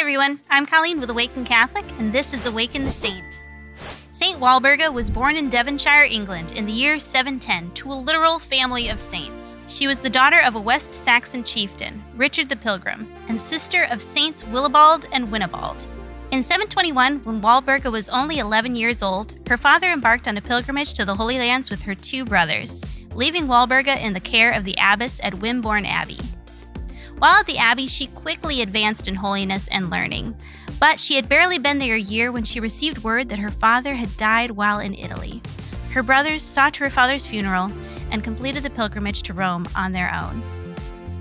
everyone, I'm Colleen with Awaken Catholic, and this is Awaken the Saint. Saint Walburga was born in Devonshire, England in the year 710 to a literal family of saints. She was the daughter of a West Saxon chieftain, Richard the Pilgrim, and sister of Saints Willibald and Winibald. In 721, when Walburga was only 11 years old, her father embarked on a pilgrimage to the Holy Lands with her two brothers, leaving Walburga in the care of the abbess at Wimborne Abbey. While at the abbey, she quickly advanced in holiness and learning, but she had barely been there a year when she received word that her father had died while in Italy. Her brothers saw to her father's funeral and completed the pilgrimage to Rome on their own.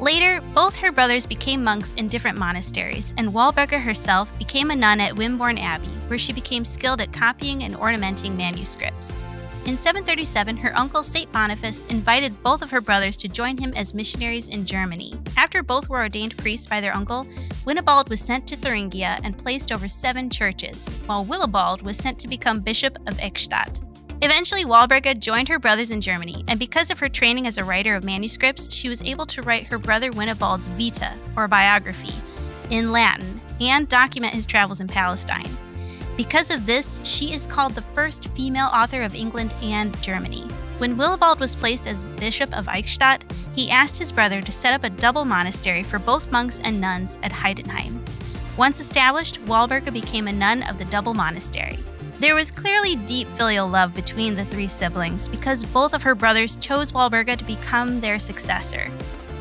Later, both her brothers became monks in different monasteries, and Walburga herself became a nun at Wimborne Abbey, where she became skilled at copying and ornamenting manuscripts. In 737, her uncle St. Boniface invited both of her brothers to join him as missionaries in Germany. After both were ordained priests by their uncle, Winibald was sent to Thuringia and placed over 7 churches, while Willibald was sent to become Bishop of Eichstätt. Eventually, Walburga joined her brothers in Germany, and because of her training as a writer of manuscripts, she was able to write her brother Winibald's Vita, or biography, in Latin, and document his travels in Palestine. Because of this, she is called the first female author of England and Germany. When Willibald was placed as Bishop of Eichstätt, he asked his brother to set up a double monastery for both monks and nuns at Heidenheim. Once established, Walburga became a nun of the double monastery. There was clearly deep filial love between the 3 siblings because both of her brothers chose Walburga to become their successor.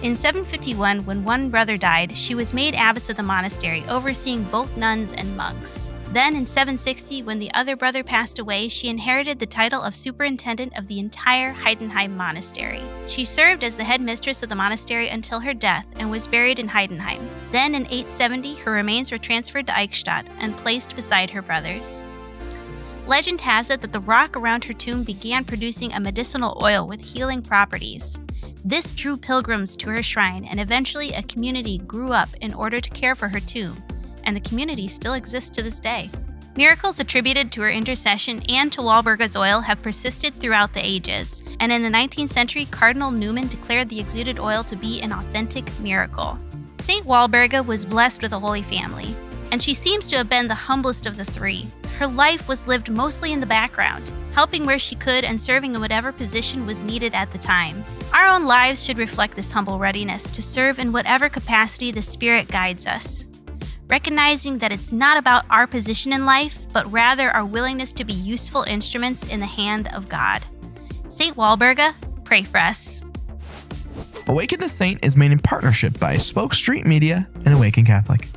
In 751, when one brother died, she was made abbess of the monastery, overseeing both nuns and monks. Then in 760, when the other brother passed away, she inherited the title of superintendent of the entire Heidenheim monastery. She served as the head mistress of the monastery until her death and was buried in Heidenheim. Then in 870, her remains were transferred to Eichstätt and placed beside her brothers. Legend has it that the rock around her tomb began producing a medicinal oil with healing properties. This drew pilgrims to her shrine, and eventually a community grew up in order to care for her tomb, and the community still exists to this day. Miracles attributed to her intercession and to Walburga's oil have persisted throughout the ages, and in the 19th century, Cardinal Newman declared the exuded oil to be an authentic miracle. Saint Walburga was blessed with a holy family, and she seems to have been the humblest of the 3. Her life was lived mostly in the background, helping where she could and serving in whatever position was needed at the time. Our own lives should reflect this humble readiness to serve in whatever capacity the Spirit guides us, recognizing that it's not about our position in life, but rather our willingness to be useful instruments in the hand of God. Saint Walburga, pray for us. Awaken the Saint is made in partnership by Spoke Street Media and Awaken Catholic.